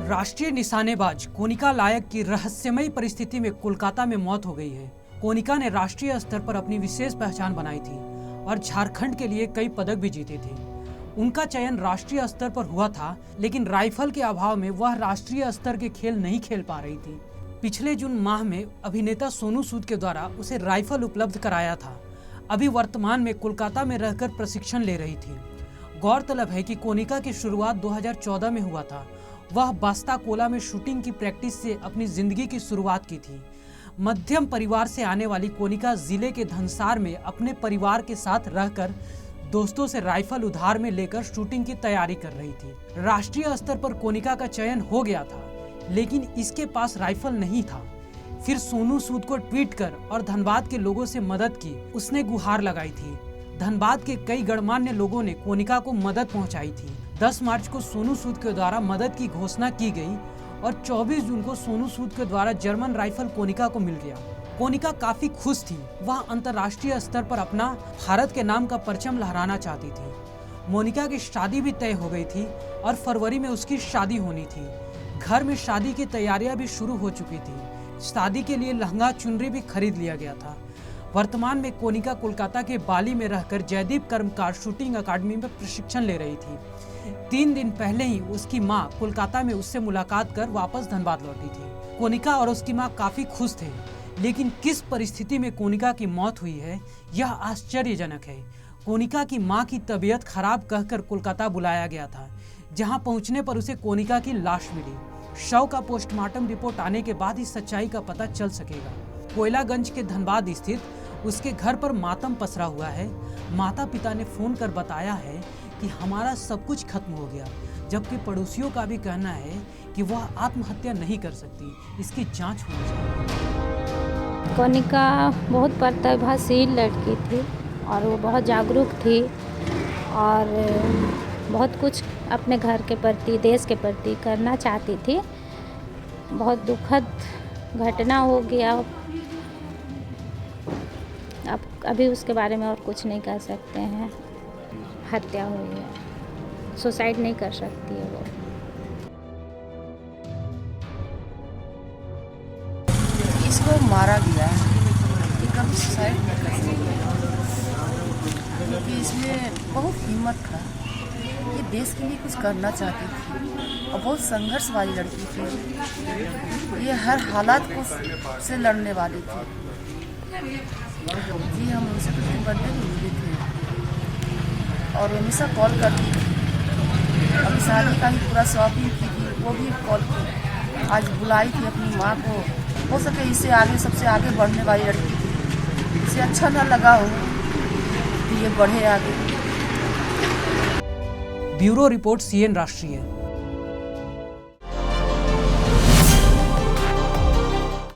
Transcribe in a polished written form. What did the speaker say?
राष्ट्रीय निशानेबाज कोनिका लायक की रहस्यमयी परिस्थिति में कोलकाता में मौत हो गई है। कोनिका ने राष्ट्रीय स्तर पर अपनी विशेष पहचान बनाई थी और झारखंड के लिए कई पदक भी जीते थे। उनका चयन राष्ट्रीय स्तर पर हुआ था, लेकिन राइफल के अभाव में वह राष्ट्रीय स्तर के खेल नहीं खेल पा रही थी। पिछले जून माह में अभिनेता सोनू सूद के द्वारा उसे राइफल उपलब्ध कराया था। अभी वर्तमान में कोलकाता में रहकर प्रशिक्षण ले रही थी। गौरतलब है कि कोनिका की शुरुआत 2014 में हुआ था। वह बास्ता कोला में शूटिंग की प्रैक्टिस से अपनी जिंदगी की शुरुआत की थी। मध्यम परिवार से आने वाली कोनिका जिले के धनसार में अपने परिवार के साथ रहकर दोस्तों से राइफल उधार में लेकर शूटिंग की तैयारी कर रही थी। राष्ट्रीय स्तर पर कोनिका का चयन हो गया था, लेकिन इसके पास राइफल नहीं था। फिर सोनू सूद को ट्वीट कर और धनबाद के लोगों से मदद की उसने गुहार लगाई थी। धनबाद के कई गणमान्य लोगों ने कोनिका को मदद पहुंचाई थी। 10 मार्च को सोनू सूद के द्वारा मदद की घोषणा की गई और 24 जून को सोनू सूद के द्वारा जर्मन राइफल कोनिका को मिल गया। कोनिका काफी खुश थी। वह अंतर्राष्ट्रीय स्तर पर अपना भारत के नाम का परचम लहराना चाहती थी। मोनिका की शादी भी तय हो गई थी और फरवरी में उसकी शादी होनी थी। घर में शादी की तैयारियां भी शुरू हो चुकी थी। शादी के लिए लहंगा चुनरी भी खरीद लिया गया था। वर्तमान में कोनिका कोलकाता के बाली में रहकर जयदीप कर्मकार शूटिंग अकादमी में प्रशिक्षण ले रही थी। 3 दिन पहले ही उसकी मां कोलकाता में उससे मुलाकात कर वापस धनबाद लौटी थी। कोनिका और उसकी मां काफी खुश थे, लेकिन किस परिस्थिति में कोनिका की मौत हुई है यह आश्चर्यजनक है। कोनिका की मां की तबीयत खराब कहकर कोलकाता बुलाया गया था, जहां पहुंचने पर उसे कोनिका की लाश मिली। शव का पोस्टमार्टम रिपोर्ट आने के बाद ही सच्चाई का पता चल सकेगा। कोयलागंज के धनबाद स्थित उसके घर पर मातम पसरा हुआ है। माता पिता ने फोन कर बताया है कि हमारा सब कुछ खत्म हो गया, जबकि पड़ोसियों का भी कहना है कि वह आत्महत्या नहीं कर सकती। इसकी जांच होनी चाहिए। कोनिका बहुत प्रतिभाशील लड़की थी और वो बहुत जागरूक थी और बहुत कुछ अपने घर के प्रति, देश के प्रति करना चाहती थी। बहुत दुखद घटना हो गया। अब अभी उसके बारे में और कुछ नहीं कह सकते हैं। हत्या हुई है, सुसाइड नहीं कर सकती है वो। इसको मारा गया है, ये कभी सुसाइड नहीं कर सकती, क्योंकि इसमें बहुत हिम्मत था। ये देश के लिए कुछ करना चाहती थी और बहुत संघर्ष वाली लड़की थी। ये हर हालात को से लड़ने वाली थी। जी हम उनसे कुछ बर्थडे में मिले थे और हमेशा कॉल करती थी। अभी शादी का ही पूरा शॉपिंग की थी, वो भी कॉल की। आज बुलाई थी अपनी माँ को। हो सके इससे आगे, सबसे आगे बढ़ने वाली लड़की थी। इसे अच्छा ना लगा हो कि ये बढ़े आगे। ब्यूरो रिपोर्ट CN राष्ट्रीय।